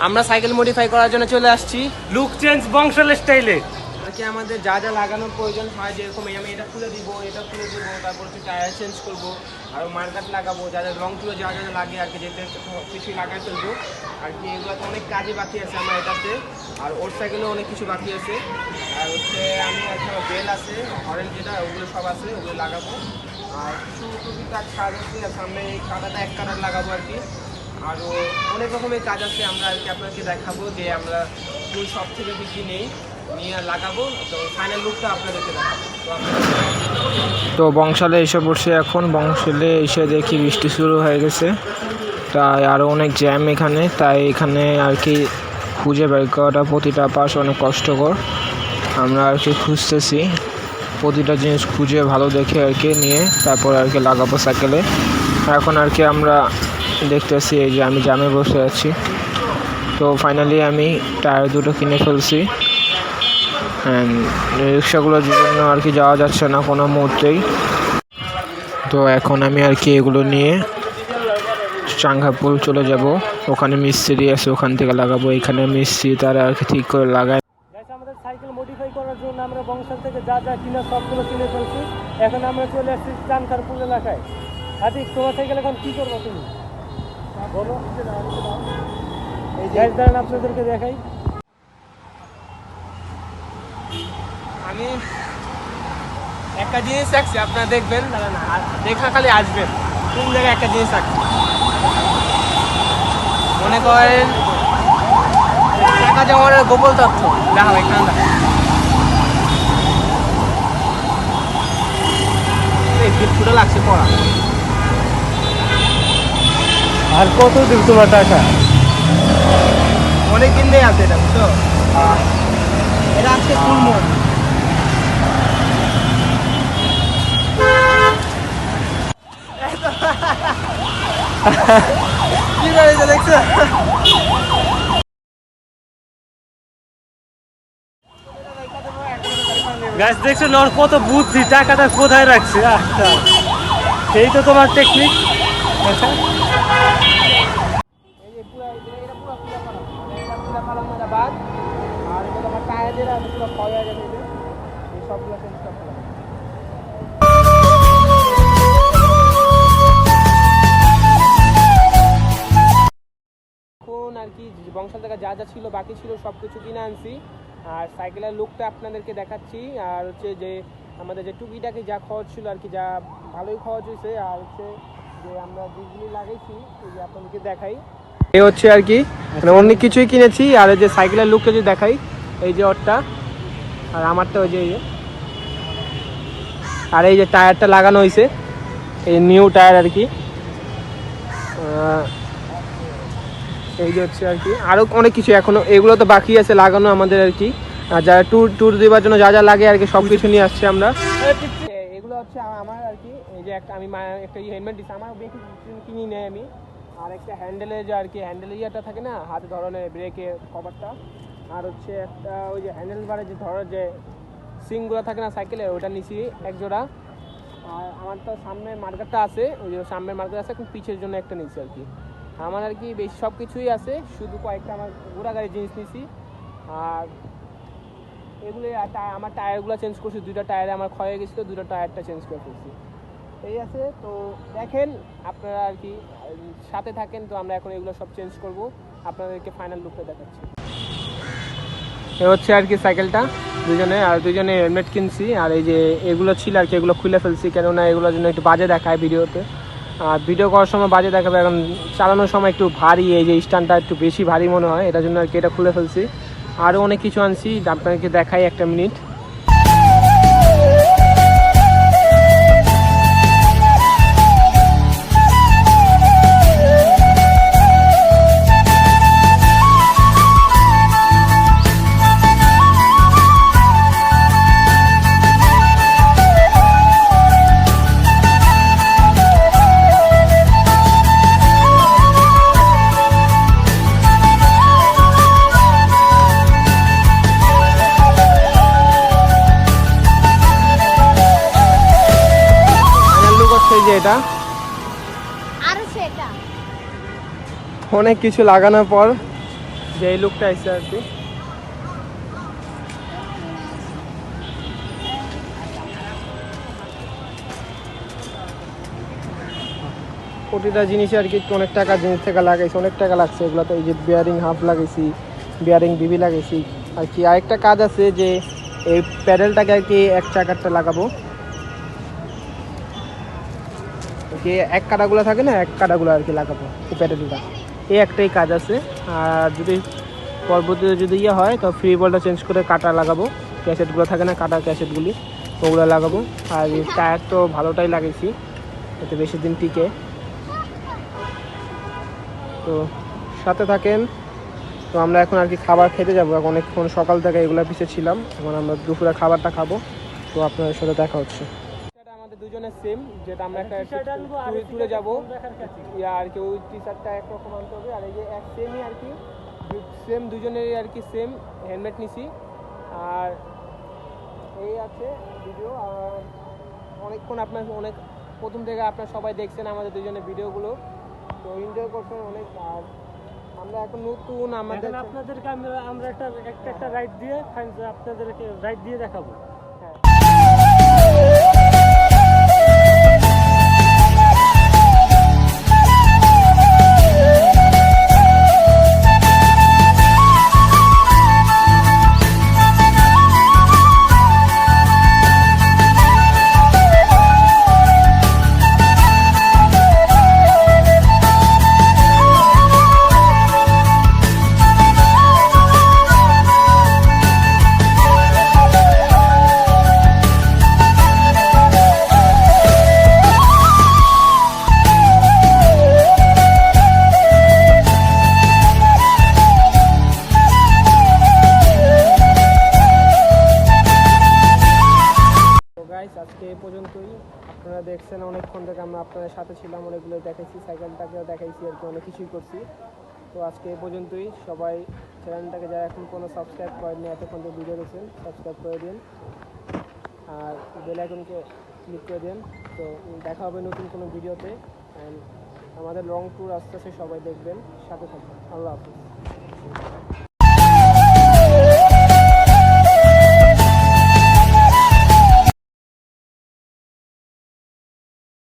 আমরা cycle modify করার জন্য চলে আসছি লুক চেঞ্জ বংশাল স্টাইলে। আজকে আমাদের যা যা লাগানোর প্রয়োজন হয়, যেরকম আমি এটা খুলে দিব, এটা খুলে দিব, তারপর হচ্ছে টায়ার চেঞ্জ করবো, আর মার্কাট লাগাবো, যা যা রং তুলো যা যা লাগে আর কি, যেতে কিছুই লাগাই ফেলবো আর কি। এগুলোতে অনেক কাজে বাকি আছে আমার এটাতে, আর ওর সাইকেলেও অনেক কিছু বাকি আছে। আর হচ্ছে আমি একটা বেল আছে, হরেন যেটা, ওগুলো সব আছে, ওগুলো লাগাবো। আর কিছু টুকিটাক কাজ আছে, আর সামনে এই কাটাটা এক কাটার লাগাবো আর কি। আরও অনেক রকমের কাজ আছে, আমরা আর কি আপনাকে দেখাবো যে আমরা ফুল সব থেকে বেশি নিয়ে লাগাবো। তো ফাইনাল লুকটা আপনাদেরকে দেখাবো। তো বংশালে এসে বসে, এখন বংশালে এসে দেখি বৃষ্টি শুরু হয়ে গেছে, তাই আরও অনেক জ্যাম এখানে। তাই এখানে আর কি খুঁজে বের করাটা প্রতিটা পাশ অনেক কষ্টকর। আমরা আর কি খুঁজতেছি, প্রতিটা জিনিস খুঁজে ভালো দেখে আর কি নিয়ে তারপর আর কি লাগাবো সাইকেলে। এখন আর কি আমরা দেখতেছি এই যে আমি জ্যামে বসে আছি। তো ফাইনালি আমি টায়ার দুটো কিনে ফেলছি। রিক্সাগুলোর জন্য আর কি যাওয়া যাচ্ছে না কোনো মুহূর্তেই। তো এখন আমি আর কি এগুলো নিয়ে চাঙ্গাপুর চলে যাব, ওখানে মিস্ত্রি আছে, ওখান থেকে লাগাবো। এখানে মিস্ত্রি তারা আর কি ঠিক করে লাগায়। আমাদের সাইকেল মডিফাই করার জন্য আমরা বংশাল থেকে যা যা কিনা সবগুলো কিনে ফেলছি। এখন আমরা চলে আসছি চানখারপুর এলাকায়। আদিক, তোমার সাইকেল এখন কী করবো তুমি বলো? এই যে দাঁড়ান, আপনাদেরকে দেখাই। আমি একটা জিনিস রাখছি, আপনারা দেখবেন, না দেখা খালি আসবেন। কোন জায়গায় একটা জিনিস রাখছি, মনে করেন টাকা জমানোর গোপন তথ্য। দেখো এখানে ফুটো লাগছে পড়া। আর কত দিন তোমার টাকা? অনেক দিন দিয়ে আছে এটা, বুঝছো? এটা আজকে তুলবো। কি করেছে দেখছো? গাছ দেখছো না, ওর কত বুদ্ধি, টাকাটা কোথায় রাখছে। আচ্ছা, সেই তো তোমার টেকনিক। এখন আর কি বংশাল থেকে যা যা ছিল বাকি ছিল সব কিছু কিনে আনছি, আর সাইকেলের লুকটা আপনাদেরকে দেখাচ্ছি। আর হচ্ছে যে আমাদের যে টুকিটাকে যা খরচ ছিল আর কি, যা ভালোই খরচ হয়েছে। আর হচ্ছে যে আমরা যেগুলি লাগাইছি এই যে আপনাদেরকে দেখাই, এই হচ্ছে আর কি, মানে অনেক কিছুই কিনেছি। আর এই যে সাইকেলের লুকটা যদি দেখাই, এই যে ওরটা আর আমারটা, ওই যে আর এই যে টায়ারটা লাগানো হয়েছে, এই নিউ টায়ার আর কি। এই যে হচ্ছে আর কি আরও অনেক কিছু এখনো, এগুলো তো বাকি আছে লাগানো আমাদের আর কি। আর যারা ট্যুর দেওয়ার জন্য যা যা লাগে আর কি সব কিছু নিয়ে আসছি আমরা। এগুলো হচ্ছে আমার আর কি, এই যে একটা আমি একটা হেলমেট দিচ্ছি, আমার বেশি কিনি নেই আমি। আর একটা হ্যান্ডেলে যে আর কি হ্যান্ডেল ইয়েটা থাকে না, হাতে ধরনের ব্রেকের কভারটা। আর হচ্ছে একটা ওই যে হ্যান্ডেল বারে যে ধরার যে সিংগুলো থাকে না সাইকেলে, ওটা নিচ্ছি এক জোড়া। আর আমার তো সামনে মার্কেটটা আছে, ওই যে সামনের মার্কেট আছে, এখন পিছের জন্য একটা নিচ্ছি আর কি। আমার আর কি বেশি সব কিছুই আছে, শুধু কয়েকটা আমার ঘোড়া গাড়ির জিনিস নিছি। আর এগুলো আমার টায়ারগুলো চেঞ্জ করছি, দুটো টায়ারে আমার ক্ষয় হয়ে গেছিলো, দুটো টায়ারটা চেঞ্জ করে ফেলছি। এই আছে, তো দেখেন আপনারা আর কি সাথে থাকেন। তো আমরা এখন এগুলো সব চেঞ্জ করব, আপনাদেরকে ফাইনাল লুকটা দেখাচ্ছি। এ হচ্ছে আর কি সাইকেলটা দুজনে, আর দুজনে হেলমেট কিনছি। আর এই যে এগুলো ছিল আর কি, এগুলো খুলে ফেলছি, কেননা এগুলোর জন্য একটু বাজে দেখায় ভিডিওতে। আর ভিডিও করার সময় বাজে দেখাবে, এখন চালানোর সময় একটু ভারী, এই যে স্ট্যান্ডটা একটু বেশি ভারী মনে হয়, এটার জন্য আর কি এটা খুলে ফেলছি। আরও অনেক কিছু আনছি, আপনাদেরকে দেখাই একটা মিনিট। এটা অনেক কিছু লাগানোর পর যে এই লুকটা আসছে আর কি। প্রতিটা জিনিসে আর কি অনেক টাকা জিনিস থেকে লাগাইছি, অনেক টাকা লাগছে এগুলো। তো এই যে বিয়ারিং হাফ লাগাইছি, বিয়ারিং বিবি লাগাইছি আর কি। আরেকটা কাজ আছে যে এই প্যাডেলটাকে আর কি এক চাকারটা লাগাবো, যে এক কাটাগুলো থাকে না, এক কাটাগুলো আর কি লাগাবো এই প্যাডেলটা। এই একটাই কাজ আছে। আর যদি পরবর্তীতে যদি ইয়ে হয় তো ফ্রি বলটা চেঞ্জ করে কাটা লাগাবো, ক্যাসেটগুলো থাকে না কাটা ক্যাসেটগুলি, ওগুলো লাগাবো। আর টায়ার তো ভালোটাই লাগাইছি, এতে বেশি দিন টিকে। তো সাথে থাকেন। তো আমরা এখন আর কি খাবার খেতে যাবো, অনেকক্ষণ সকাল থেকে এগুলোর পিছিয়ে ছিলাম, এখন আমরা দুপুরে খাবারটা খাবো। তো আপনাদের সাথে দেখা হচ্ছে। এটা আমাদের দুজনের সেম, যেটা আমরা একটা ট্যুরে যাবো আর কি, ওই টি শার্টটা একরকম আনতে হবে। আর এই যে এক সেমই আর কি, সেম দুজনেরই আর কি সেম হেলমেট নিছি। আর এই আছে ভিডিও। আর অনেকক্ষণ আপনার অনেক প্রথম থেকে আপনার সবাই দেখছেন আমাদের দুজনের ভিডিওগুলো, তো এনজয় করছেন অনেক। আর আমরা এখন নতুন আমাদের আপনাদেরকে আমরা একটা রাইড দিয়ে আপনাদেরকে রাইড দিয়ে দেখাবো। আজকে এই পর্যন্তই। আপনারা দেখছেন অনেকক্ষণ থেকে আমরা আপনাদের সাথে ছিলাম, অনেকগুলো দেখাইছি, সাইকেলটাকেও দেখাইছি আর কি, অনেক কিছুই করছি। তো আজকে এই পর্যন্তই। সবাই চ্যানেলটাকে যারা এখন কোনো সাবস্ক্রাইব করেননি, এতক্ষণ থেকে ভিডিও দেখছেন, সাবস্ক্রাইব করে দিন আর বেল আইকনকে ক্লিক করে দিন। তো দেখা হবে নতুন কোনো ভিডিওতে। অ্যান্ড আমাদের লং ট্যুর আস্তে আস্তে সবাই দেখবেন, সাথে থাকবেন। আল্লাহ হাফিজ।